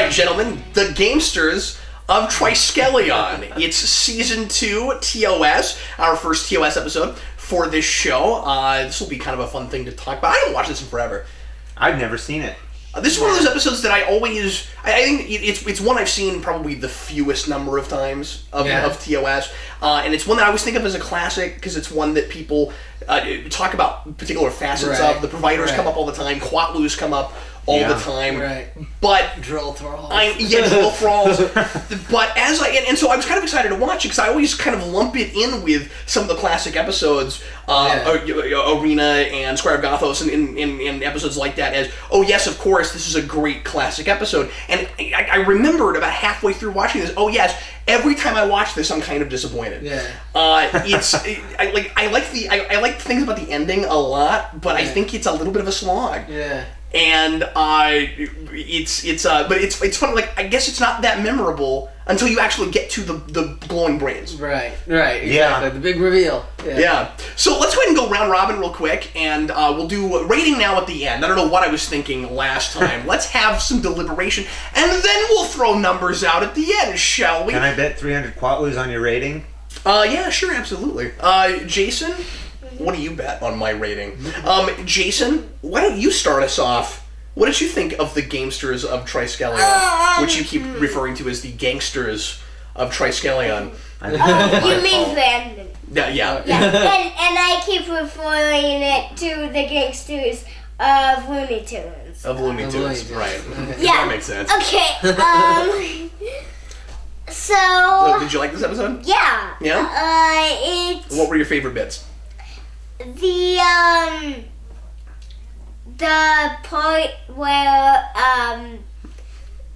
right, gentlemen, the Gamesters of Triskelion. It's Season 2 TOS, our first TOS episode for this show. This will be kind of a fun thing to talk about. I haven't watched this in forever. I've never seen it. This is one of those episodes that I think it's one I've seen probably the fewest number of times of TOS, and it's one that I always think of as a classic because it's one that people talk about particular facets of. The providers come up all the time, Quatloos come up all the time, but drill thralls. Drill thralls. But and so I was kind of excited to watch it because I always kind of lump it in with some of the classic episodes, Arena and Square of Gothos, and episodes like that. As yes, of course, this is a great classic episode. And I remembered about halfway through watching this. Oh yes, every time I watch this, I'm kind of disappointed. I like things about the ending a lot, but I think it's a little bit of a slog. And it's funny. Like, I guess it's not that memorable until you actually get to the glowing brains. Right, exactly. The big reveal. So let's go ahead and go round robin real quick, and we'll do rating now at the end. I don't know what I was thinking last time. Let's have some deliberation, and then we'll throw numbers out at the end, shall we? Can I bet 300 Quatloos on your rating? Yeah, sure, absolutely. Jayson? What do you bet on my rating? Jayson, why don't you start us off? What did you think of the Gamesters of Triskelion, which you keep referring to as the Gangsters of Triskelion? You mean Brandon. Yeah. And I keep referring it to the Gangsters of Looney Tunes. Of Looney Tunes, right. Yeah. That makes sense. Okay, so... Did you like this episode? Yeah. Yeah? What were your favorite bits? The part where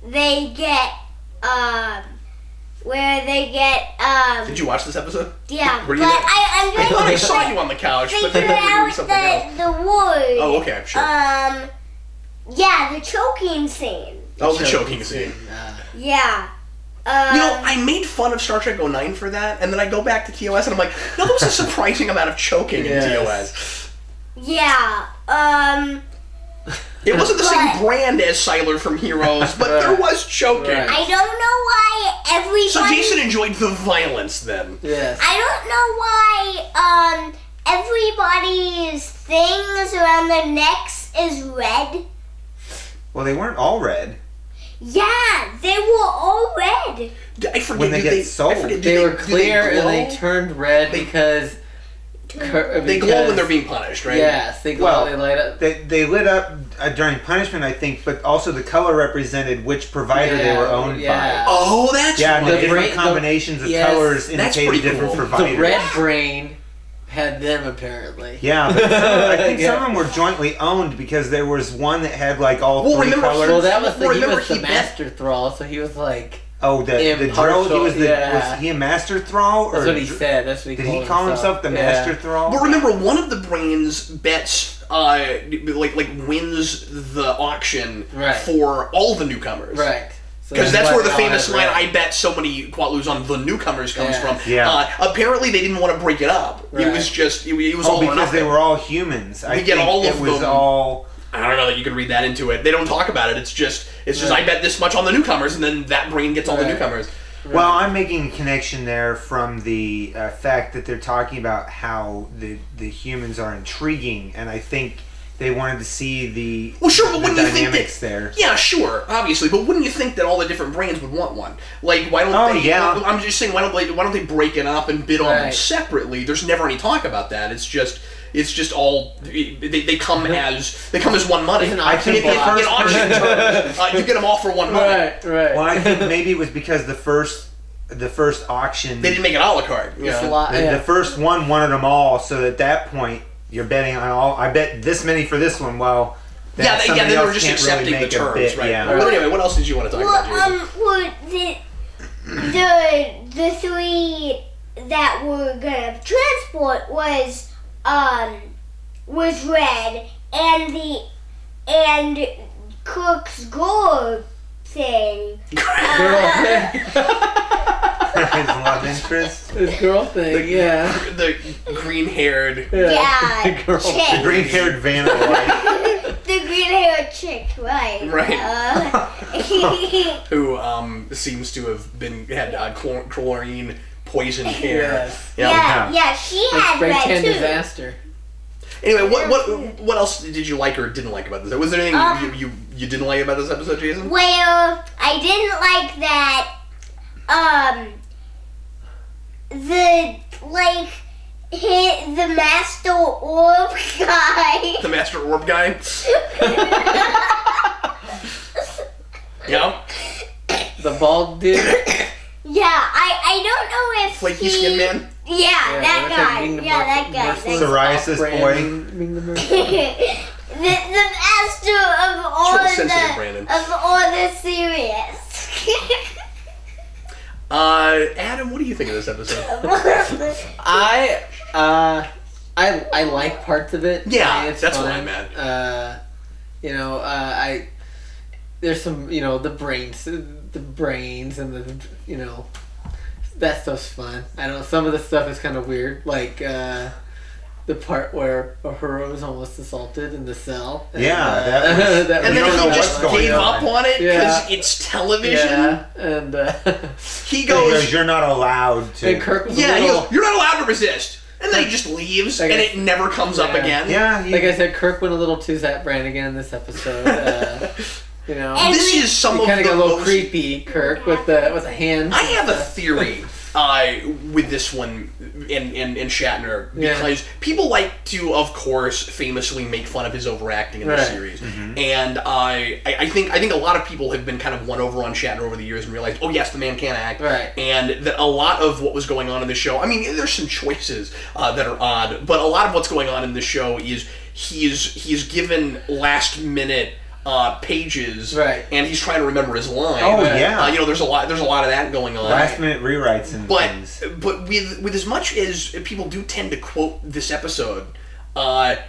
they get Did you watch this episode? Yeah, were you but there? I'm I thought I going saw you on the couch, but then figure I were doing out something else. the word. Oh, okay, sure. Yeah, the choking scene. Oh, the choking scene. Yeah. I made fun of Star Trek 09 for that, and then I go back to TOS and I'm like, no, there was a surprising amount of choking in TOS. Yeah, It wasn't the same brand as Siler from Heroes, but there was choking. Right. I don't know why everybody... So Jayson enjoyed the violence then. Yes. I don't know why everybody's things around their necks is red. Well, they weren't all red. Yeah, they were all red. I forget. When they get sold. They were clear and they turned red because they glow when they're being punished, right? Yes, they glow. Well, they light up. They lit up during punishment, I think, but also the color represented which provider they were owned by. Oh, that's right. right. The different combinations of colors indicated different providers. The red brain had them, apparently. Yeah, but I think some of them were jointly owned because there was one that had like all three colors. Well, that was he was the master thrall, so he was like... Oh, the drill. Was he a master thrall? Or that's what he said. That's what he did he call himself the master thrall? But remember, one of the brains bets like wins the auction for all the newcomers. Right. Because that's where the famous line, I bet so many Quatloos on the newcomers comes from. Yeah. Apparently they didn't want to break it up. Right. It was just, it was all because they were all humans. We get all of them. It was all... I don't know that you can read that into it. They don't talk about it. It's just I bet this much on the newcomers, and then that brain gets all the newcomers. Right. Well, I'm making a connection there from the fact that they're talking about how the humans are intriguing, and I think they wanted to see the dynamics there. Yeah, sure, obviously, but wouldn't you think that all the different brains would want one? Like, why don't they? Yeah. I'm just saying, why don't they break it up and bid on them separately? There's never any talk about that. It's just all they come as one money. I think in auction terms, you get them all for one money. Right. Well, I think maybe it was because the first auction they didn't make it a la carte. The first one wanted them all, so at that point you're betting on all. I bet this many for this one. Well, then they were just accepting the terms, right? Yeah. But anyway, what else did you want to talk about, Jayson? The three that were gonna transport was red, and Cook's gore thing. His love interest. His girl thing. The green-haired. Chick. The green-haired Vanna. The green-haired chick, right? Right. who seems to have had chlorine poisoned hair. Yes. Yeah, she had red too. Disaster. Anyway, what else did you like or didn't like about this? Was there anything you didn't like about this episode, Jayson? Well, I didn't like that. The Master Orb guy. The Master Orb guy? Yeah. The bald dude. Yeah, I don't know if Flaky Skin Man? Yeah, that guy. That guy. Psoriasis boy. the master of all the serious. Adam, what do you think of this episode? I like parts of it. Yeah, it's that's fun. what I meant. There's some, the brains and the, that stuff's fun. I know some of the stuff is kind of weird, like the part where Uhura was almost assaulted in the cell. And, that was, and then he just gave up on it because it's television. Yeah, and he goes, "You're not allowed to." And Kirk was he goes, "You're not allowed to resist." And then he just leaves, and it never comes up again. Yeah, like I said, Kirk went a little too Zap Brannigan in this episode. This is some of the kind of got a little creepy, Kirk, with the hands. I have a theory with this one and Shatner, because people like to, of course, famously make fun of his overacting in the series, and I think a lot of people have been kind of won over on Shatner over the years and realized, oh yes, the man can act, and that a lot of what was going on in the show, I mean, there's some choices that are odd, but a lot of what's going on in the show is he's given last minute pages, and he's trying to remember his line. Oh yeah, there's a lot of that going on. Last minute rewrites and things. But with as much as people do tend to quote this episode, I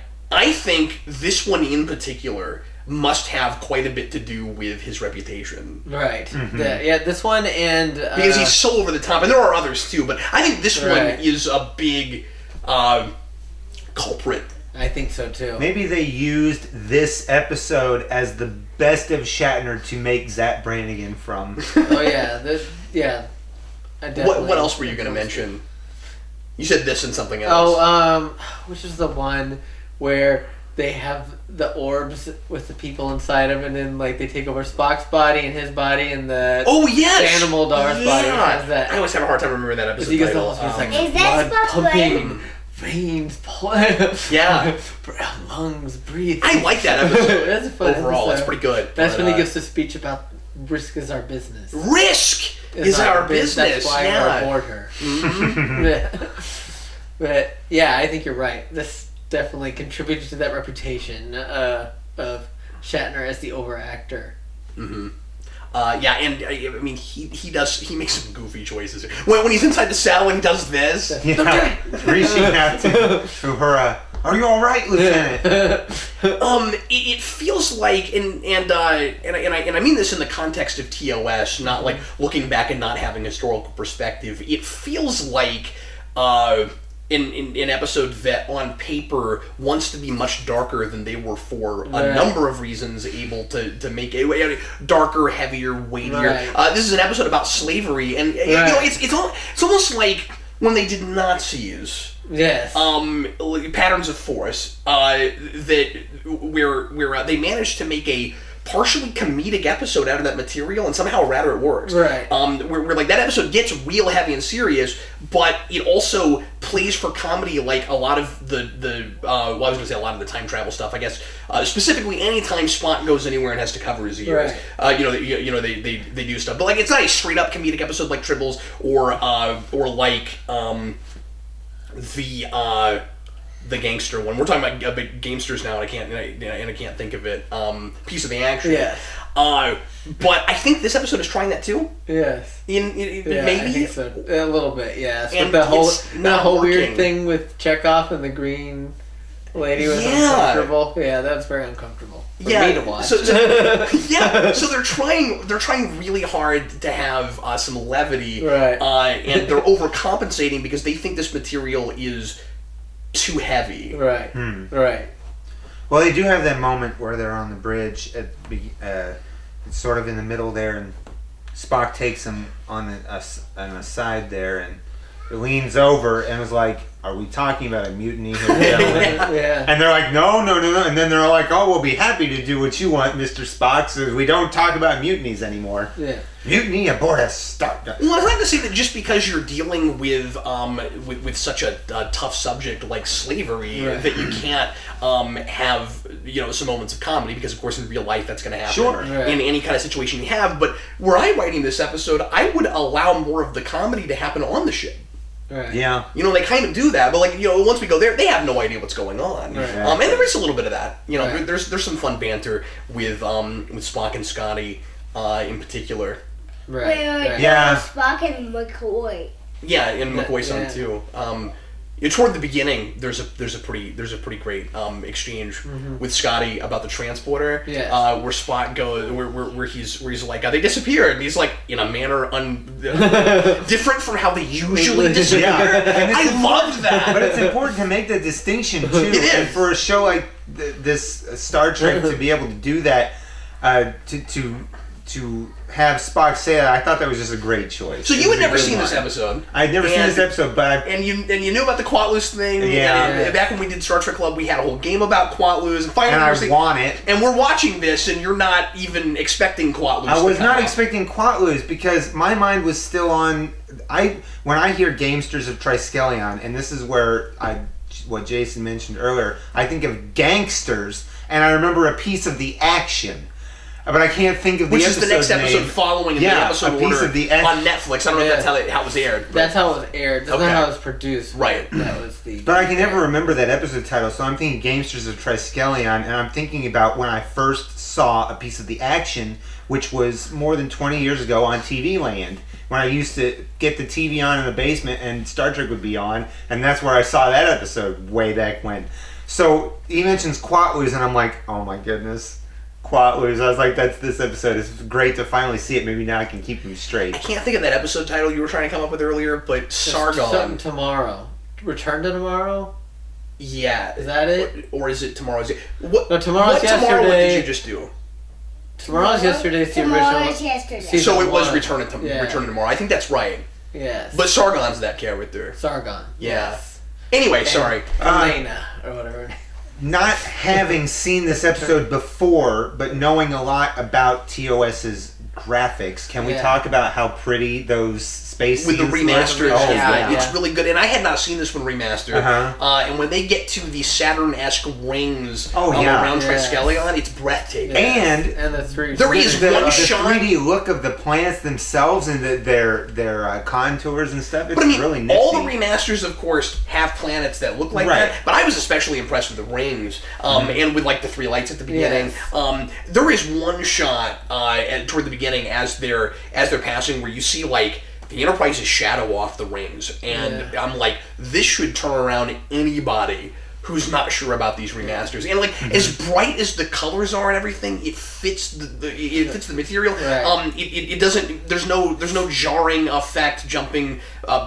think this one in particular must have quite a bit to do with his reputation. Right. This one and because he's so over the top, and there are others too, but I think this one is a big culprit. I think so too. Maybe they used this episode as the best of Shatner to make Zap Brannigan from. Oh yeah, What else were you going to mention? You said this and something else. Oh, which is the one where they have the orbs with the people inside them, and then like they take over Spock's body and his body and the animal Dar's body. Has that. I always have a hard time remembering that episode. Is that blood pumping? Veins, lungs, breathe. I like that episode. That's a fun overall. Episode. It's pretty good. That's when he gives the speech about risk is our business. Risk is our business. That's why I aboard her. But yeah, I think you're right. This definitely contributed to that reputation of Shatner as the overactor. And I mean he makes some goofy choices. When he's inside the cell and he does this, reaching out to Uhura. Are you all right, Lieutenant? It feels like, and I mean this in the context of TOS, not like looking back and not having historical perspective. It feels like in episode that on paper wants to be much darker than they were for a number of reasons, able to make it darker, heavier, weightier. This is an episode about slavery, and it's almost like when they did Nazis. Yes. Patterns of Force. That where they managed to make a partially comedic episode out of that material, and somehow rather it works. Right. Where like that episode gets real heavy and serious, but it also plays for comedy, like a lot of the I was going to say a lot of the time travel stuff, I guess. Specifically, anytime Spock goes anywhere and has to cover his ears, they do stuff. But like it's not a straight up comedic episode like Tribbles or like the gangster one. We're talking about big Gamesters now, and I can't think of it. Piece of the action. Yes. But I think this episode is trying that too. Yes. Maybe. I think so. A little bit. Yes. And the whole weird thing with Chekhov and the green lady was uncomfortable. Yeah, that's very uncomfortable. For me to watch. So they're trying really hard to have some levity. Right. And they're overcompensating because they think this material is too heavy. Right. Right. Well, they do have that moment where they're on the bridge it's sort of in the middle there, and Spock takes him on a side there, and it leans over and was like, "Are we talking about a mutiny here, gentlemen?" Yeah. And they're like, no. And then they're like, "Oh, we'll be happy to do what you want, Mr. Spock, so we don't talk about mutinies anymore." Yeah. Mutiny aboard a Star. Well, I'd like to say that just because you're dealing with such a tough subject like slavery, that you can't have some moments of comedy, because of course in real life that's going to happen. Sure. In any kind of situation you have. But were I writing this episode, I would allow more of the comedy to happen on the ship. Right. Yeah. They kind of do that, but once we go there, they have no idea what's going on. Right. And there is a little bit of that. Right. There's some fun banter with Spock and Scotty in particular. Right. Wait, Yeah. Spock and McCoy. Yeah, and McCoy-san too. Toward the beginning, there's a pretty great exchange with Scotty about the transporter. Yeah. Where Spock goes, where he's like, they disappeared, and he's like, in a manner different from how they usually disappear. Yeah. I loved that. But it's important to make the distinction too. It is. And for a show like this Star Trek to be able to do that, to have Spock say that, I thought that was just a great choice. So you had never seen this episode. I'd never seen this episode, but and you knew about the Quatloos thing. Yeah. And back when we did Star Trek Club, we had a whole game about Quatloos, and finally I want it. And we're watching this, and you're not even expecting Quatloos. I was not up. expecting Quatloos because my mind was still on. When I hear Gamesters of Triskelion, and this is where what Jayson mentioned earlier, I think of gangsters, and I remember a piece of the action. But I can't think of the episode Which is the next episode name. following in the episode a piece order of the on Netflix. I don't know if that's how it was aired. But. That's how it was aired. That's Okay. not how it was produced. Right. That was the. But I can never remember that episode title, so I'm thinking Gamesters of Triskelion, and I'm thinking about when I first saw a piece of the action, which was more than 20 years ago on TV Land, when I used to get the TV on in the basement and Star Trek would be on, and that's where I saw that episode way back when. So he mentions Quatloos, and I'm like, oh my goodness. Quatloos. I was like, that's this episode. It's great to finally see it. Maybe now I can keep them straight. I can't think of that episode title you were trying to come up with earlier, but Something Sargon. tomorrow. Return to Tomorrow? Yeah. Is that it? Or is it Tomorrow's? What? No, Tomorrow's what Yesterday. Tomorrow did you just do? Tomorrow's Yesterday's the original. Tomorrow's yesterday. Season So it was one. Return to Tomorrow. I think that's right. Yes. But Sargon's that character. Sargon. Yeah. Yes. Anyway, sorry. Elena, or whatever. Not having seen this episode before, but knowing a lot about TOS's graphics, can we talk about how pretty those space With the scenes look? remasters, yeah. it's really good. And I had not seen this one remastered. And when they get to the Saturn-esque rings around Triskelion, it's breathtaking. And the three. There is the one shot. 3D look of the planets themselves and their contours and stuff. It's But I mean, really nifty. all the remasters, of course, have planets that look like that. But I was especially impressed with the rings, and with like the three lights at the beginning. Yes. There is one shot toward the beginning as they're passing where you see like the Enterprise's shadow off the rings, and I'm like, this should turn around anybody who's not sure about these remasters. And like, as bright as the colors are and everything, it fits the material. Right. It doesn't. There's no jarring effect jumping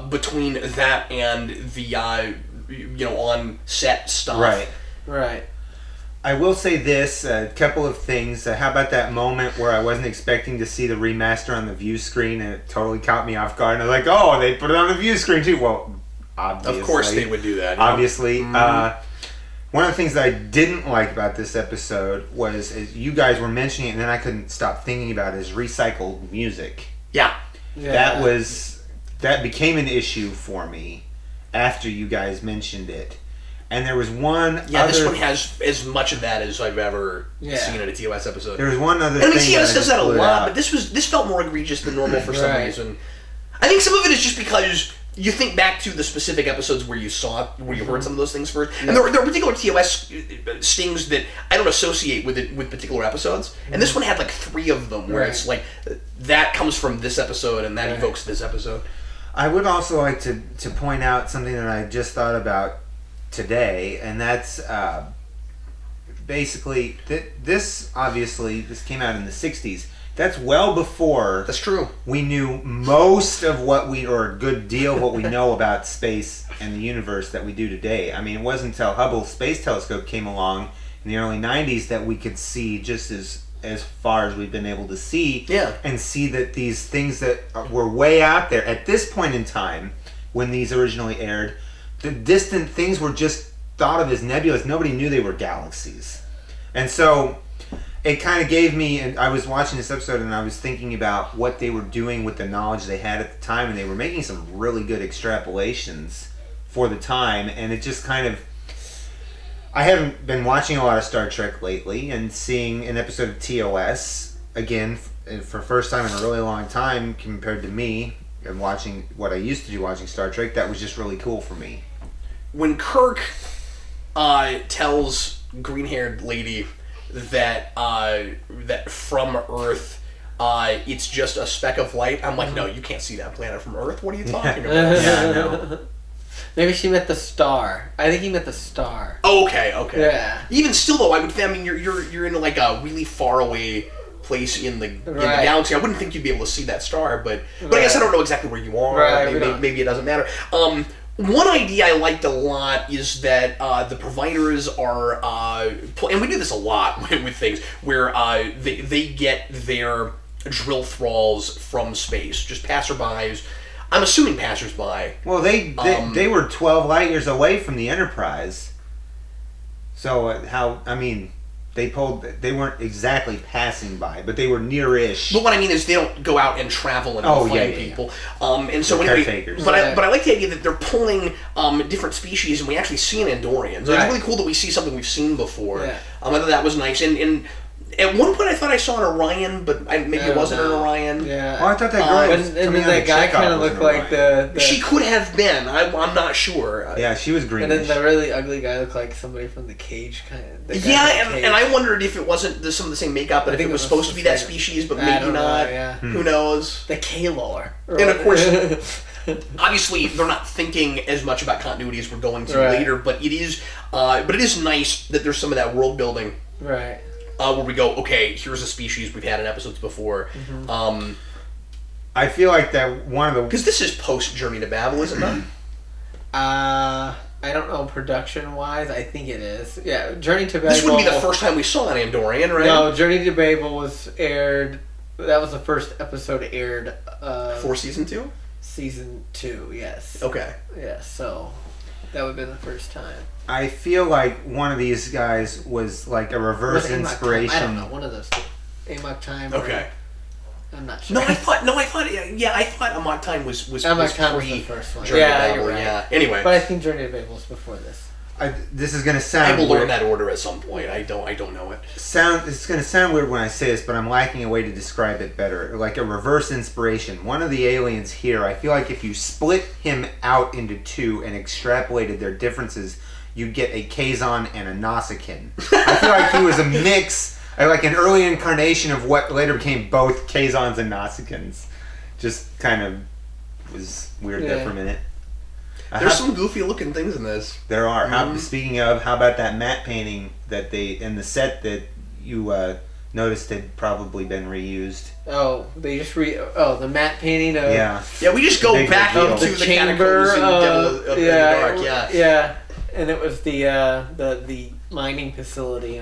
between that and the on set stuff. Right. I will say this, a couple of things. How about that moment where I wasn't expecting to see the remaster on the view screen, and it totally caught me off guard. And I was like, oh, they put it on the view screen too. Well, obviously. Of course they would do that. Obviously. One of the things that I didn't like about this episode was, as you guys were mentioning it, and then I couldn't stop thinking about it, is recycled music. Yeah. That became an issue for me after you guys mentioned it. And there was one this one has as much of that as I've ever seen in a TOS episode. There was one other thing. I mean, thing TOS does that a lot, out. but this felt more egregious than normal for some reason. I think some of it is just because you think back to the specific episodes where you heard some of those things first, and there are particular TOS stings that I don't associate with particular episodes, and this one had like 3 of them where it's like that comes from this episode and that evokes this episode. I would also like to point out something that I just thought about today, and that's basically this came out in the 60s. That's well before That's true. we knew most of or a good deal of what we know about space and the universe that we do today. I mean, it wasn't until Hubble Space Telescope came along in the early 90s that we could see just as as far as we've been able to see. Yeah. And see that these things that were way out there at this point in time, when these originally aired, the distant things were just thought of as nebulous. Nobody knew they were galaxies. And so it kind of gave me, and I was watching this episode and I was thinking about what they were doing with the knowledge they had at the time, and they were making some really good extrapolations for the time, and it just kind of, I haven't been watching a lot of Star Trek lately, and seeing an episode of TOS again for the first time in a really long time compared to me and watching what I used to do watching Star Trek, that was just really cool for me. When Kirk tells green-haired lady that that from Earth it's just a speck of light, I'm like, no, you can't see that planet from Earth. What are you talking about? Yeah, I know. Maybe she meant the star. I think he meant the star. Oh, okay. Yeah. Even still, though, I mean, you're in like a really far away place in the galaxy. I wouldn't think you'd be able to see that star, but I guess I don't know exactly where you are. Right, maybe it doesn't matter. One idea I liked a lot is that the providers are, and we do this a lot with things, where they get their drill thralls from space, just passerbys. I'm assuming passersby. Well, they were 12 light years away from the Enterprise. So they weren't exactly passing by, but they were near-ish. But what I mean is they don't go out and travel and find people. And so anyway, but I like the idea that they're pulling different species, and we actually see an Andorian. So it's really cool that we see something we've seen before. Yeah. I thought that was nice. And at one point I thought I saw an Orion, but maybe it wasn't an Orion. Yeah. Oh, I thought that girl was and then that guy kind of looked like the... She could have been. I'm not sure. Yeah, she was greenish. And then the really ugly guy looked like somebody from the Cage kind of... Yeah, and I wondered if it wasn't some of the same makeup, but if it was supposed to be that species, but maybe not. Who knows? The Kalor. And of course... Obviously, they're not thinking as much about continuity as we're going to later, but it is nice that there's some of that world building. Right. Where we go, okay, here's a species we've had in episodes before. Mm-hmm. I feel like that one of the... Because this is post-Journey to Babel, is it not? I don't know production-wise. I think it is. Yeah, Journey to Babel... This would be the first time we saw an Andorian, right? No, Journey to Babel was aired... That was the first episode aired... For Season 2? Season 2, yes. Okay. Yeah, so... That would have been the first time. I feel like one of these guys was like a reverse inspiration. I don't know, one of those two. Amok Time. Okay. I'm not sure. I thought Amok Time was Amok Time was the first one. Journey to Babel, you're right. Yeah. Anyway. But I think Journey to Babel was before this. This is going to sound I will weird. learn that order at some point. I don't know it. It's going to sound weird when I say this, but I'm lacking a way to describe it better. Like a reverse inspiration. One of the aliens here, I feel like if you split him out into two and extrapolated their differences, you'd get a Kazon and a Nausicaan. I feel like he was a mix, like an early incarnation of what later became both Kazons and Nausicaans. Just kind of was weird there for a minute. There's some goofy looking things in this. There are. Speaking of, how about that matte painting that they in the set that you noticed had probably been reused? Oh, they just the matte painting of... Yeah, we just go back into the chamber of the dark. Yeah, and it was the mining facility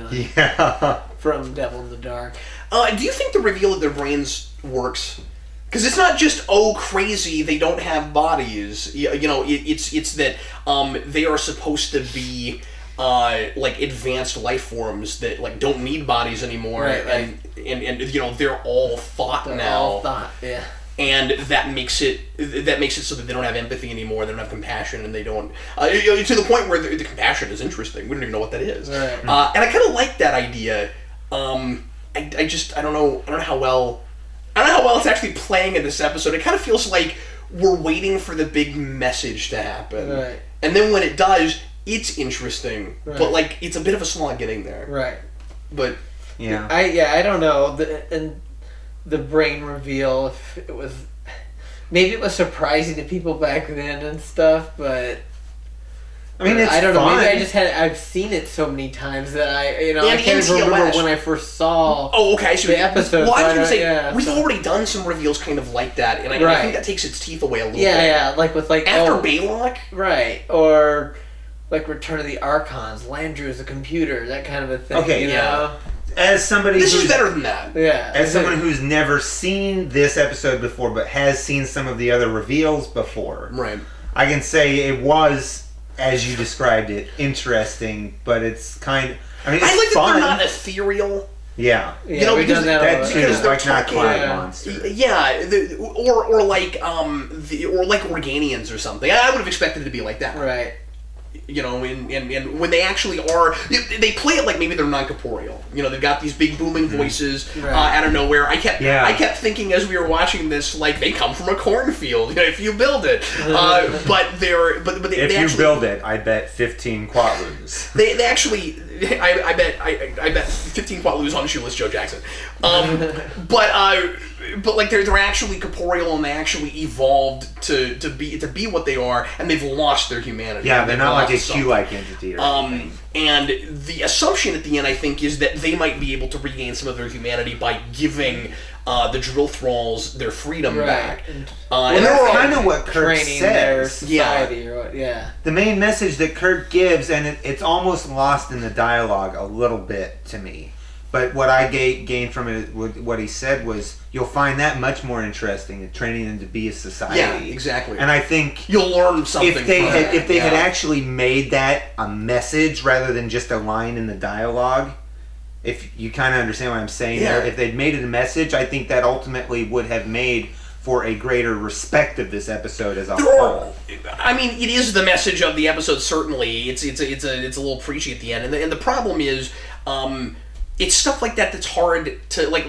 from Devil in the Dark. Do you think the reveal of their brains works? Because it's not just, crazy, they don't have bodies. It's that they are supposed to be like advanced life forms that like don't need bodies anymore, and they're all thought now. All thought, yeah. And that makes it so that they don't have empathy anymore. They don't have compassion, and they don't to the point where the compassion is interesting. We don't even know what that is. Right. And I kind of like that idea. I don't know how well it's actually playing in this episode. It kind of feels like we're waiting for the big message to happen. Right. And then when it does, it's interesting. Right. But like it's a bit of a slog getting there. Right. But I don't know. And the brain reveal, if it was, maybe it was surprising to people back then and stuff, but I mean, I don't know. Maybe I've seen it so many times that I can't remember when I first saw. Oh, okay. So the episode. Well, I was going to say we've already done some reveals kind of like that, and I think that takes its teeth away a little bit. Yeah, like with after Baylock, right? Or like Return of the Archons, Landru is a computer, that kind of a thing. Okay, you know? As somebody this is better than that. Yeah. As someone who's never seen this episode before, but has seen some of the other reveals before, right? I can say it was, as you described it, interesting. But it's kind. I mean, it's I like fun. that they're not ethereal. Yeah. You know, because that too, because they're like not talking, Clyde Monster. Yeah, or like Organians or something. I would have expected it to be like that, right? You know, and when they actually are, they play it like maybe they're non-corporeal. You know, they've got these big booming voices out of nowhere. I kept thinking as we were watching this, like they come from a cornfield. You know, if you build it, but if you actually build it, I bet 15 quatloos. They actually, I bet 15 quatloos on Shoeless Joe Jackson. But like they're actually corporeal and they actually evolved to be what they are, and they've lost their humanity. Yeah, they're not like a Q-like entity or anything. And the assumption at the end, I think, is that they might be able to regain some of their humanity by giving the drill thralls their freedom back. And that's kind of what Kirk says. Their society, The main message that Kirk gives, and it's almost lost in the dialogue a little bit to me. But what I gained from it, what he said was, you'll find that much more interesting, training them to be a society. Yeah, exactly. And I think you'll learn something. If they had actually made that a message rather than just a line in the dialogue, if you kind of understand what I'm saying there, if they'd made it a message, I think that ultimately would have made for a greater respect of this episode as a whole. I mean, it is the message of the episode. Certainly, it's a little preachy at the end, and the problem is. It's stuff like that that's hard to like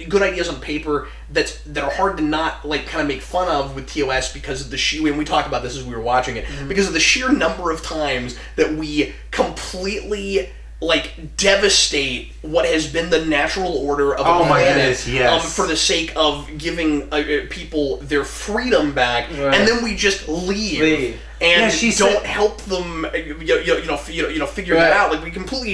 good ideas on paper that are hard to not like kind of make fun of with TOS because of the sheer, and we talked about this as we were watching it, because of the sheer number of times that we completely like devastate what has been the natural order of a planet for the sake of giving people their freedom back, and then we just leave. And don't help them, figure that out. Like we completely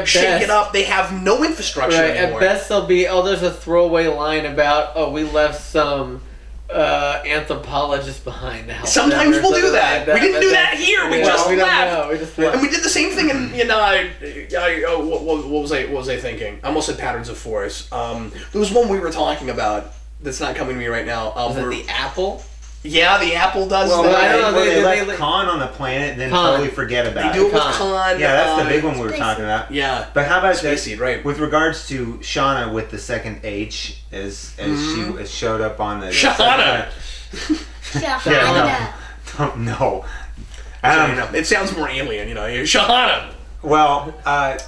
shake it up. They have no infrastructure anymore. At best, they'll be there's a throwaway line about we left some anthropologists behind to help. Sometimes we'll do that. We didn't do that here. We just left. We just left. And we did the same thing in what was I thinking? I almost said Patterns of Force. There was one we were talking about that's not coming to me right now. Was it the apple? Yeah, the apple does that. I don't know. They left Khan on the planet and then totally forget about it. They do it with Khan. Yeah, that's the big one we were talking about. Yeah. But how about Space Seed, right? With regards to Shauna with the second H, as she showed up on the... Shauna! No. It sounds more alien, Shauna! Well,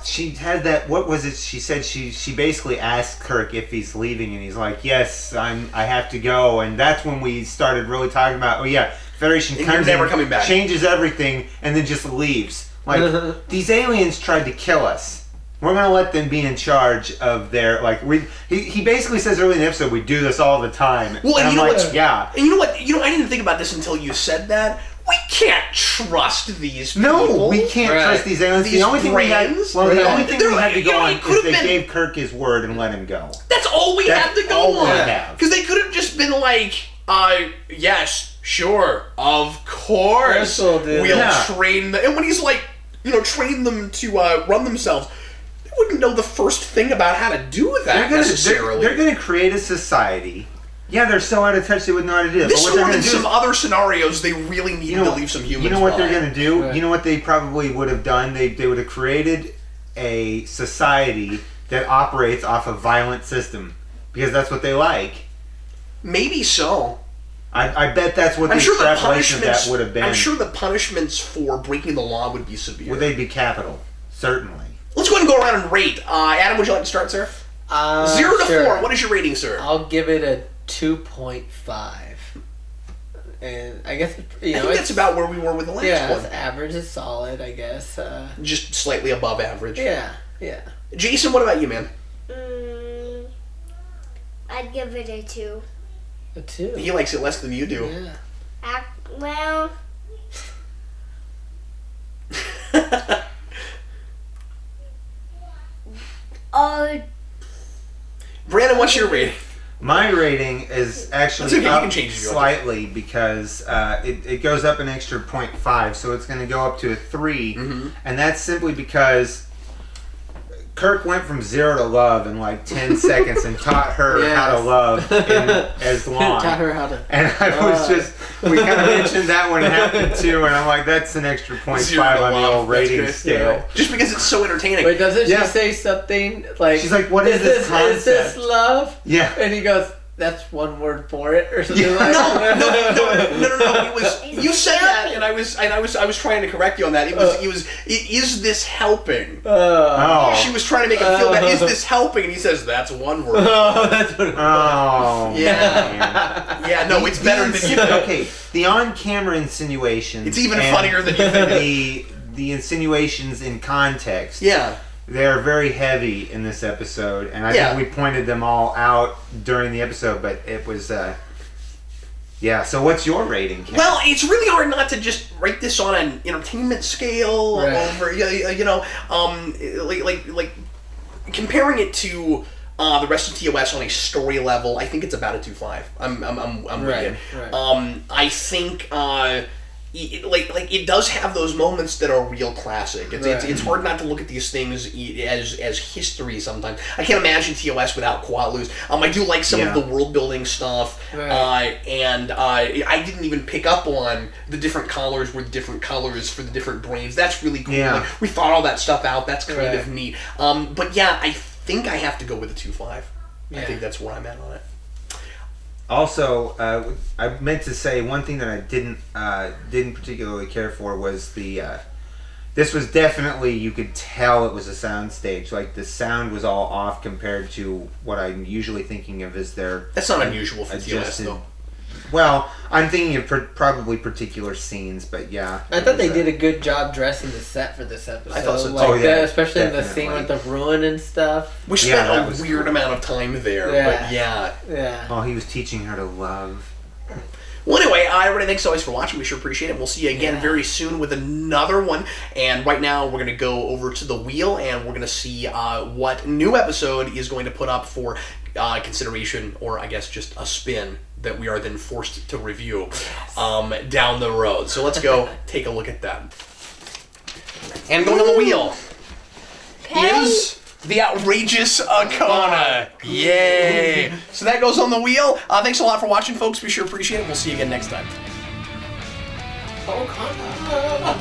she had that. What was it? She said she basically asked Kirk if he's leaving, and he's like, "Yes, I have to go." And that's when we started really talking about, Federation comes never coming back, changes everything, and then just leaves. Like these aliens tried to kill us. We're gonna let them be in charge of their He basically says early in the episode, we do this all the time. Well, and you know what? Yeah. And you know what? I didn't think about this until you said that. We can't trust these people. No, we can't trust these aliens. The only thing we had to go on is they gave Kirk his word and let him go. That's all we had to go on. Because they could have just been like, yes, sure, of course, we'll train them. And when he's like, train them to run themselves, they wouldn't know the first thing about how to do that necessarily. They're going to create a society. Yeah, they're so out of touch they wouldn't know how to do it. This one and some other scenarios, they really need to leave some humans. You know what they're going to do? Right. You know what they probably would have done? They would have created a society that operates off a violent system. Because that's what they like. Maybe so. I bet that's what the extrapolation of that would have been. I'm sure the punishments for breaking the law would be severe. Well, they'd be capital. Certainly. Let's go ahead and go around and rate. Adam, would you like to start, sir? 0 to 4. What is your rating, sir? I'll give it a 2.5. And I guess, I think that's about where we were with the last one. Yeah, it's average. It's solid, I guess. Just slightly above average. Yeah. Jayson, what about you, man? I'd give it a 2. A 2? He likes it less than you do. Yeah. Well... Brandon, what's your rating? My rating is actually up slightly because it goes up an extra 0.5, so it's going to go up to a 3, and that's simply because Kirk went from 0 to love in like 10 seconds and taught her how to love as long. Taught her how to. And I was we kind of mentioned that when it happened too, and I'm like, that's an extra 0.5 on the old rating scale. Yeah. Just because it's so entertaining. Wait, doesn't she say something like? She's like, what is this concept? Is this love? Yeah. And he goes, that's one word for it, or something like that. No. It was you said that, and I was trying to correct you on that. It was. Is this helping? She was trying to make him feel that. Is this helping? And he says, that's one word. That's what. Yeah. No, it's better than you think. Okay, the on-camera insinuations. It's even funnier than you think. The insinuations in context. Yeah. They're very heavy in this episode, and I think we pointed them all out during the episode, but it was, so what's your rating, Ken? Well, it's really hard not to just rate this on an entertainment scale over, like comparing it to the rest of TOS on a story level. I think it's about a 2.5. I'm with you. Right. I think, it does have those moments that are real classic. It's hard not to look at these things as history sometimes. I can't imagine TOS without Quatlus. I do like some of the world building stuff, and I didn't even pick up on the different collars were different colors for the different brains. That's really cool. Yeah. Like, we thought all that stuff out. That's kind of neat. But yeah, I think I have to go with a 2.5. I think that's where I'm at on it. Also, I meant to say one thing that I didn't particularly care for was this was definitely, you could tell it was a sound stage. Like, the sound was all off compared to what I'm usually thinking of as their... That's not unusual for TOS, though. Well, I'm thinking of probably particular scenes, but yeah. I thought they did a good job dressing the set for this episode. I thought so too. Especially in the scene with the ruin and stuff. We spent a weird amount of time there, but yeah. Oh, he was teaching her to love. Well, anyway, everybody, thanks always for watching. We sure appreciate it. We'll see you again very soon with another one. And right now, we're going to go over to the wheel, and we're going to see what new episode is going to put up for consideration, or I guess just a spin that we are then forced to review down the road. So let's go take a look at that. And going on the wheel is the outrageous Arcana. Yay! So that goes on the wheel. Thanks a lot for watching, folks. We sure appreciate it. We'll see you again next time. Arcana.